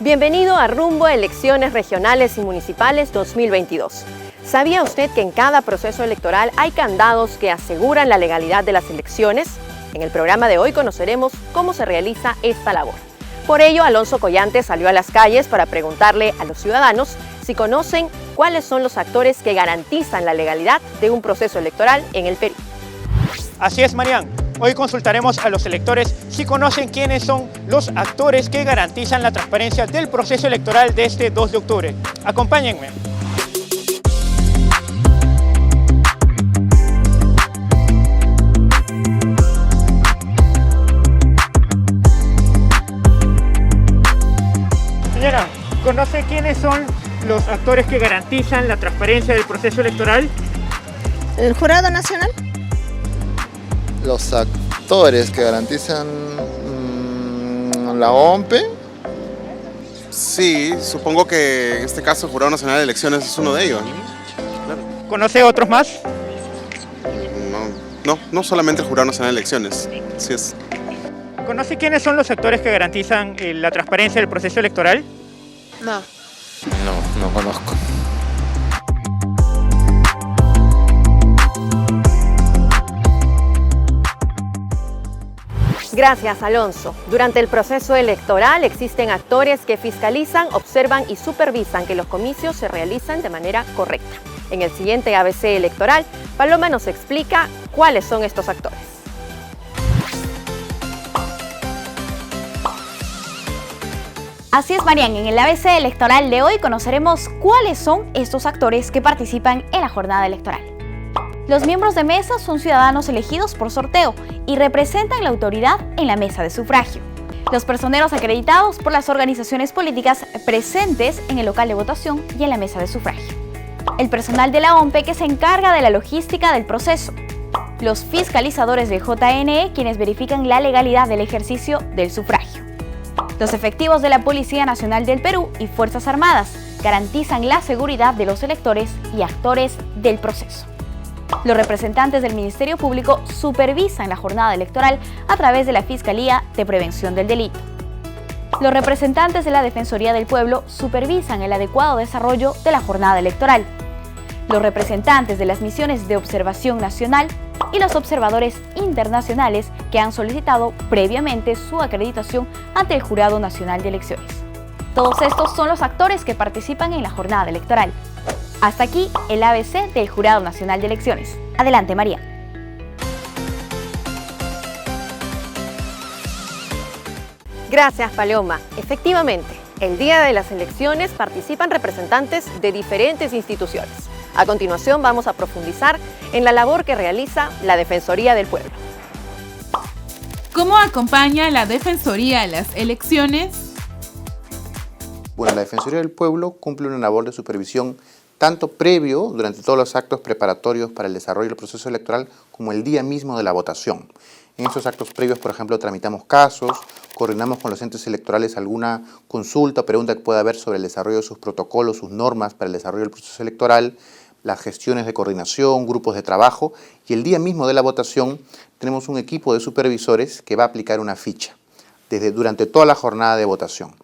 Bienvenido a Rumbo a Elecciones Regionales y Municipales 2022. ¿Sabía usted que en cada proceso electoral hay candados que aseguran la legalidad de las elecciones? En el programa de hoy conoceremos cómo se realiza esta labor. Por ello, Alonso Collante salió a las calles para preguntarle a los ciudadanos si conocen cuáles son los actores que garantizan la legalidad de un proceso electoral en el Perú. Así es, Marian. Hoy consultaremos a los electores si conocen quiénes son los actores que garantizan la transparencia del proceso electoral de este 2 de octubre. Acompáñenme. Señora, ¿conoce quiénes son los actores que garantizan la transparencia del proceso electoral? ¿El Jurado Nacional? Los actores que garantizan la OMPE. Sí, supongo que en este caso el Jurado Nacional de Elecciones es uno de ellos, ¿no? Claro. ¿Conoce otros más? No solamente el Jurado Nacional de Elecciones, sí es. ¿Conoce quiénes son los actores que garantizan la transparencia del proceso electoral? No. No conozco. Gracias, Alonso. Durante el proceso electoral existen actores que fiscalizan, observan y supervisan que los comicios se realicen de manera correcta. En el siguiente ABC electoral, Paloma nos explica cuáles son estos actores. Así es, Marian, en el ABC electoral de hoy conoceremos cuáles son estos actores que participan en la jornada electoral. Los miembros de mesa son ciudadanos elegidos por sorteo y representan la autoridad en la mesa de sufragio. Los personeros acreditados por las organizaciones políticas presentes en el local de votación y en la mesa de sufragio. El personal de la OMPE que se encarga de la logística del proceso. Los fiscalizadores del JNE quienes verifican la legalidad del ejercicio del sufragio. Los efectivos de la Policía Nacional del Perú y Fuerzas Armadas garantizan la seguridad de los electores y actores del proceso. Los representantes del Ministerio Público supervisan la jornada electoral a través de la Fiscalía de Prevención del Delito. Los representantes de la Defensoría del Pueblo supervisan el adecuado desarrollo de la jornada electoral. Los representantes de las misiones de observación nacional y los observadores internacionales que han solicitado previamente su acreditación ante el Jurado Nacional de Elecciones. Todos estos son los actores que participan en la jornada electoral. Hasta aquí el ABC del Jurado Nacional de Elecciones. Adelante, María. Gracias, Paloma. Efectivamente, el día de las elecciones participan representantes de diferentes instituciones. A continuación vamos a profundizar en la labor que realiza la Defensoría del Pueblo. ¿Cómo acompaña la Defensoría las elecciones? Bueno, la Defensoría del Pueblo cumple una labor de supervisión tanto previo, durante todos los actos preparatorios para el desarrollo del proceso electoral, como el día mismo de la votación. En estos actos previos, por ejemplo, tramitamos casos, coordinamos con los entes electorales alguna consulta o pregunta que pueda haber sobre el desarrollo de sus protocolos, sus normas para el desarrollo del proceso electoral, las gestiones de coordinación, grupos de trabajo, y el día mismo de la votación tenemos un equipo de supervisores que va a aplicar una ficha durante toda la jornada de votación.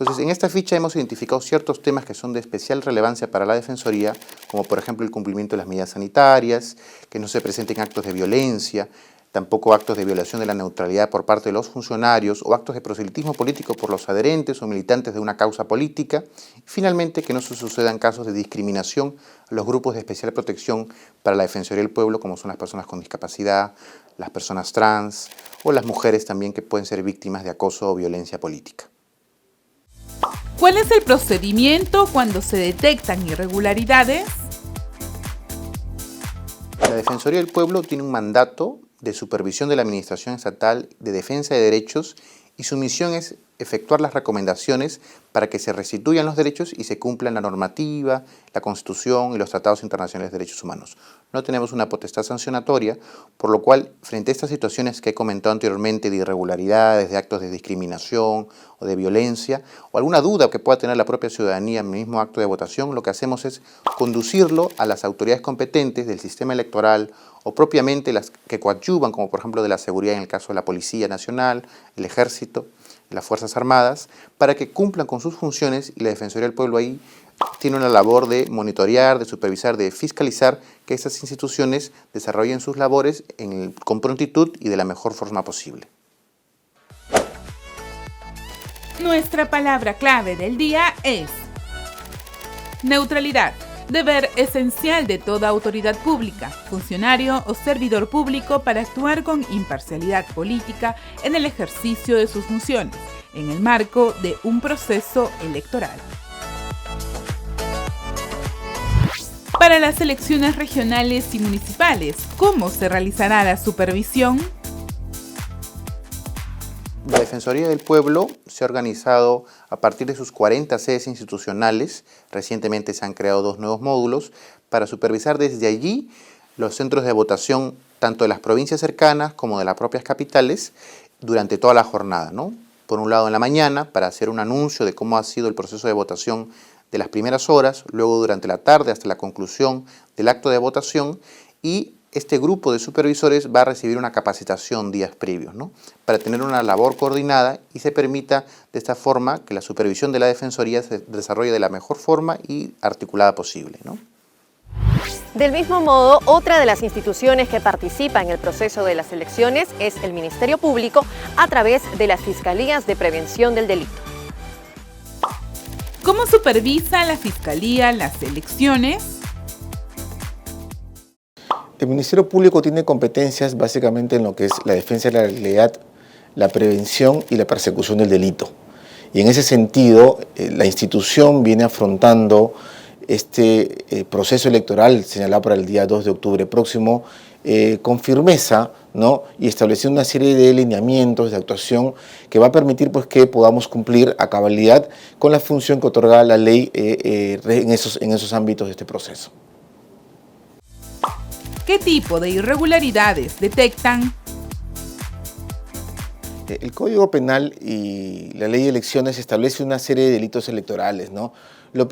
Entonces, en esta ficha hemos identificado ciertos temas que son de especial relevancia para la Defensoría, como por ejemplo el cumplimiento de las medidas sanitarias, que no se presenten actos de violencia, tampoco actos de violación de la neutralidad por parte de los funcionarios o actos de proselitismo político por los adherentes o militantes de una causa política. Y finalmente, que no se sucedan casos de discriminación a los grupos de especial protección para la Defensoría del Pueblo, como son las personas con discapacidad, las personas trans o las mujeres también que pueden ser víctimas de acoso o violencia política. ¿Cuál es el procedimiento cuando se detectan irregularidades? La Defensoría del Pueblo tiene un mandato de supervisión de la Administración Estatal de Defensa de Derechos y su misión es efectuar las recomendaciones para que se restituyan los derechos y se cumplan la normativa, la Constitución y los tratados internacionales de derechos humanos. No tenemos una potestad sancionatoria, por lo cual, frente a estas situaciones que he comentado anteriormente de irregularidades, de actos de discriminación o de violencia, o alguna duda que pueda tener la propia ciudadanía en el mismo acto de votación, lo que hacemos es conducirlo a las autoridades competentes del sistema electoral o propiamente las que coadyuvan, como por ejemplo de la seguridad en el caso de la Policía Nacional, el Ejército, las Fuerzas Armadas, para que cumplan con sus funciones, y la Defensoría del Pueblo ahí tiene una labor de monitorear, de supervisar, de fiscalizar que estas instituciones desarrollen sus labores con prontitud y de la mejor forma posible. Nuestra palabra clave del día es neutralidad, deber esencial de toda autoridad pública, funcionario o servidor público para actuar con imparcialidad política en el ejercicio de sus funciones, en el marco de un proceso electoral. Para las elecciones regionales y municipales, ¿cómo se realizará la supervisión? La Defensoría del Pueblo se ha organizado a partir de sus 40 sedes institucionales. Recientemente se han creado 2 nuevos módulos para supervisar desde allí los centros de votación tanto de las provincias cercanas como de las propias capitales durante toda la jornada, ¿no? Por un lado en la mañana para hacer un anuncio de cómo ha sido el proceso de votación de las primeras horas, luego durante la tarde hasta la conclusión del acto de votación, y este grupo de supervisores va a recibir una capacitación días previos, ¿no? Para tener una labor coordinada y se permita de esta forma que la supervisión de la Defensoría se desarrolle de la mejor forma y articulada posible, ¿no? Del mismo modo, otra de las instituciones que participa en el proceso de las elecciones es el Ministerio Público a través de las Fiscalías de Prevención del Delito. ¿Cómo supervisa la Fiscalía las elecciones? El Ministerio Público tiene competencias básicamente en lo que es la defensa de la legalidad, la prevención y la persecución del delito. Y en ese sentido, la institución viene afrontando este proceso electoral señalado para el día 2 de octubre próximo con firmeza, ¿no? Y estableciendo una serie de lineamientos de actuación que va a permitir pues, que podamos cumplir a cabalidad con la función que otorga la ley en esos ámbitos de este proceso. ¿Qué tipo de irregularidades detectan? El Código Penal y la Ley de Elecciones establece una serie de delitos electorales, ¿no? De los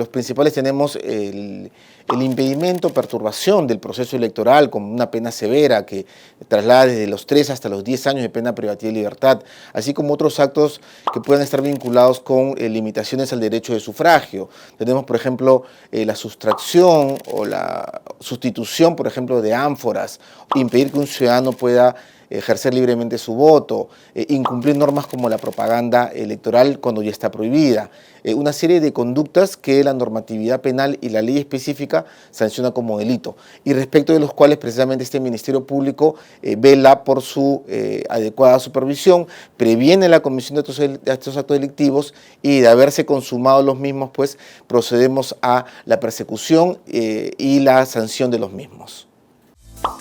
principales tenemos el impedimento, perturbación del proceso electoral con una pena severa que traslada desde los 3 hasta los 10 años de pena privativa de libertad, así como otros actos que puedan estar vinculados con limitaciones al derecho de sufragio. Tenemos, por ejemplo, la sustracción o la sustitución, por ejemplo, de ánforas, impedir que un ciudadano pueda ejercer libremente su voto, incumplir normas como la propaganda electoral cuando ya está prohibida, una serie de conductas que la normatividad penal y la ley específica sanciona como delito y respecto de los cuales precisamente este Ministerio Público vela por su adecuada supervisión, previene la comisión de estos actos delictivos y de haberse consumado los mismos, pues procedemos a la persecución y la sanción de los mismos.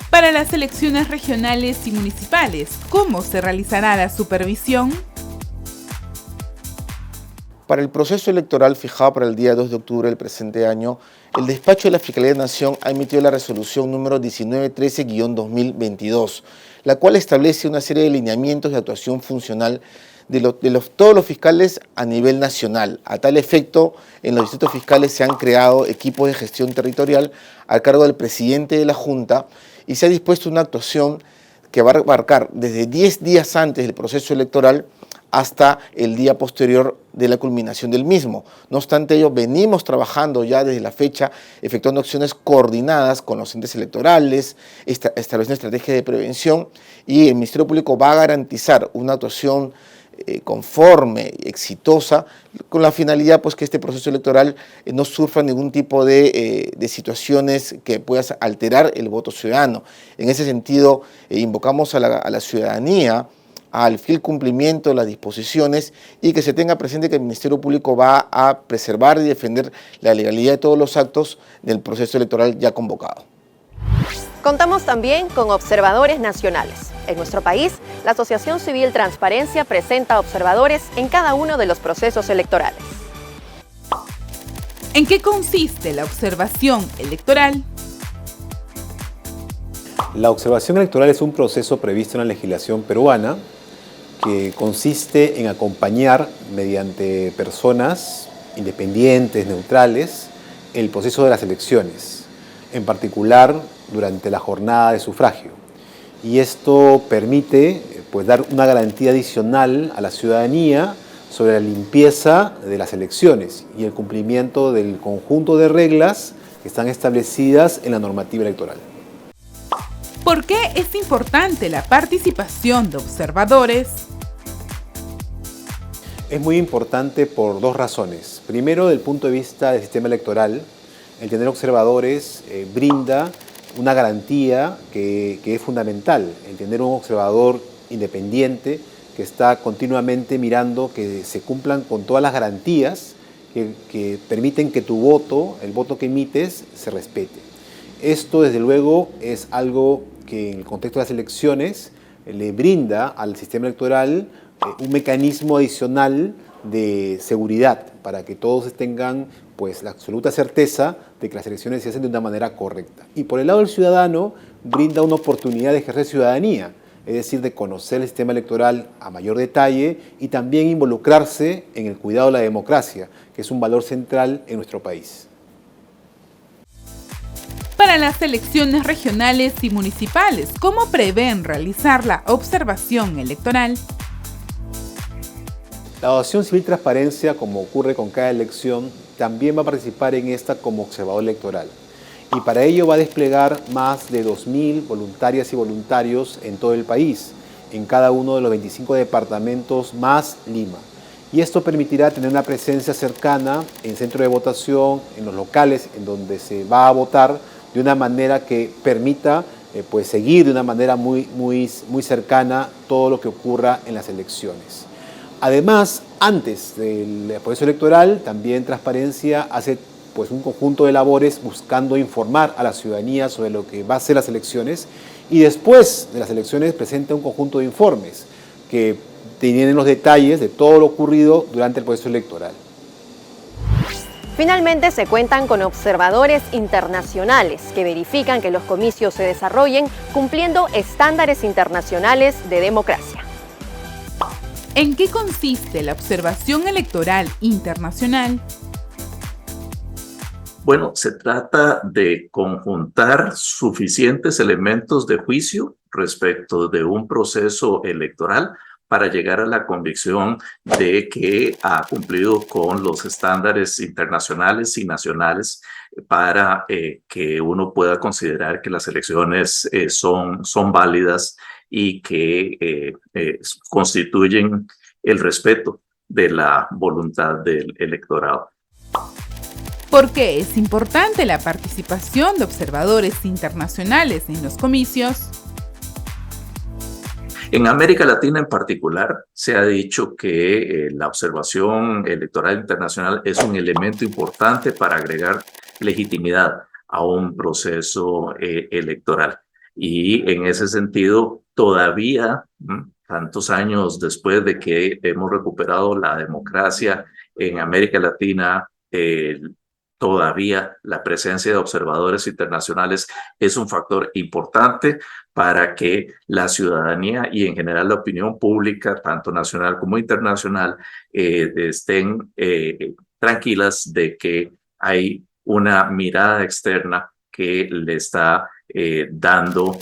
Para las elecciones regionales y municipales, ¿cómo se realizará la supervisión? Para el proceso electoral fijado para el día 2 de octubre del presente año, el despacho de la Fiscalía de Nación ha emitido la resolución número 1913-2022, la cual establece una serie de lineamientos de actuación funcional de todos los fiscales a nivel nacional. A tal efecto, en los distritos fiscales se han creado equipos de gestión territorial a cargo del presidente de la Junta y se ha dispuesto una actuación que va a abarcar desde 10 días antes del proceso electoral hasta el día posterior de la culminación del mismo. No obstante ello, venimos trabajando ya desde la fecha, efectuando acciones coordinadas con los entes electorales, estableciendo estrategias de prevención y el Ministerio Público va a garantizar una actuación conforme, exitosa, con la finalidad pues, que este proceso electoral no sufra ningún tipo de situaciones que puedan alterar el voto ciudadano. En ese sentido, invocamos a la ciudadanía al fiel cumplimiento de las disposiciones y que se tenga presente que el Ministerio Público va a preservar y defender la legalidad de todos los actos del proceso electoral ya convocado. Contamos también con observadores nacionales. En nuestro país, la Asociación Civil Transparencia presenta observadores en cada uno de los procesos electorales. ¿En qué consiste la observación electoral? La observación electoral es un proceso previsto en la legislación peruana que consiste en acompañar mediante personas independientes, neutrales, el proceso de las elecciones, en particular durante la jornada de sufragio. Y esto permite pues dar una garantía adicional a la ciudadanía sobre la limpieza de las elecciones y el cumplimiento del conjunto de reglas que están establecidas en la normativa electoral. ¿Por qué es importante la participación de observadores? Es muy importante por dos razones. Primero, desde el punto de vista del sistema electoral, el tener observadores brinda una garantía que es fundamental. El tener un observador independiente que está continuamente mirando que se cumplan con todas las garantías que permiten que tu voto, el voto que emites, se respete. Esto, desde luego, es algo que en el contexto de las elecciones le brinda al sistema electoral un mecanismo adicional de seguridad para que todos tengan pues, la absoluta certeza de que las elecciones se hacen de una manera correcta. Y por el lado del ciudadano, brinda una oportunidad de ejercer ciudadanía, es decir, de conocer el sistema electoral a mayor detalle y también involucrarse en el cuidado de la democracia, que es un valor central en nuestro país. Para las elecciones regionales y municipales, ¿cómo prevén realizar la observación electoral? La Asociación Civil Transparencia, como ocurre con cada elección, también va a participar en esta como observador electoral. Y para ello va a desplegar más de 2.000 voluntarias y voluntarios en todo el país, en cada uno de los 25 departamentos más Lima. Y esto permitirá tener una presencia cercana en centro de votación, en los locales en donde se va a votar, de una manera que permita pues seguir de una manera muy cercana todo lo que ocurra en las elecciones. Además, antes del proceso electoral, también Transparencia hace pues, un conjunto de labores buscando informar a la ciudadanía sobre lo que va a ser las elecciones y después de las elecciones presenta un conjunto de informes que tienen los detalles de todo lo ocurrido durante el proceso electoral. Finalmente, se cuentan con observadores internacionales que verifican que los comicios se desarrollen cumpliendo estándares internacionales de democracia. ¿En qué consiste la observación electoral internacional? Bueno, se trata de conjuntar suficientes elementos de juicio respecto de un proceso electoral para llegar a la convicción de que ha cumplido con los estándares internacionales y nacionales para que uno pueda considerar que las elecciones son válidas y que constituyen el respeto de la voluntad del electorado. ¿Por qué es importante la participación de observadores internacionales en los comicios? En América Latina en particular, se ha dicho que la observación electoral internacional es un elemento importante para agregar legitimidad a un proceso electoral. Y en ese sentido, todavía, tantos años después de que hemos recuperado la democracia en América Latina, todavía la presencia de observadores internacionales es un factor importante para que la ciudadanía y en general la opinión pública, tanto nacional como internacional, estén tranquilas de que hay una mirada externa que le está dando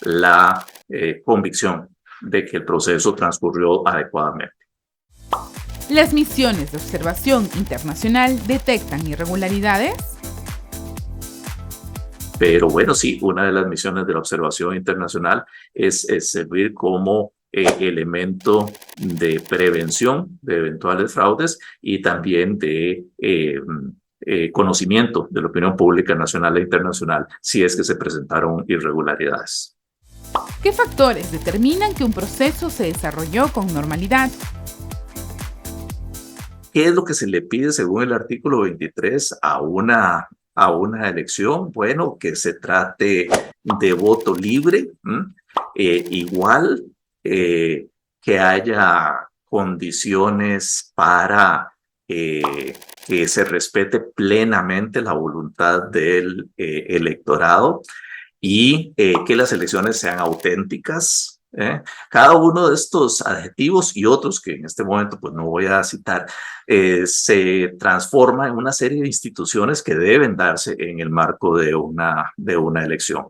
la convicción de que el proceso transcurrió adecuadamente. ¿Las misiones de observación internacional detectan irregularidades? Pero bueno, sí, una de las misiones de la observación internacional es servir como elemento de prevención de eventuales fraudes y también de conocimiento de la opinión pública nacional e internacional si es que se presentaron irregularidades. ¿Qué factores determinan que un proceso se desarrolló con normalidad? ¿Qué es lo que se le pide según el artículo 23 a una elección? Bueno, que se trate de voto libre, igual que haya condiciones para que se respete plenamente la voluntad del electorado y que las elecciones sean auténticas. Cada uno de estos adjetivos y otros que en este momento pues no voy a citar se transforma en una serie de instituciones que deben darse en el marco de una elección.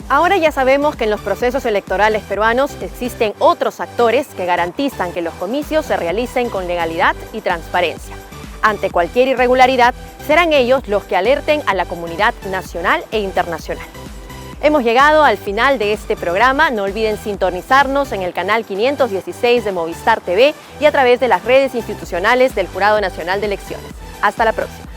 Ahora ya sabemos que en los procesos electorales peruanos existen otros actores que garantizan que los comicios se realicen con legalidad y transparencia. Ante cualquier irregularidad, serán ellos los que alerten a la comunidad nacional e internacional. Hemos llegado al final de este programa. No olviden sintonizarnos en el canal 516 de Movistar TV y a través de las redes institucionales del Jurado Nacional de Elecciones. Hasta la próxima.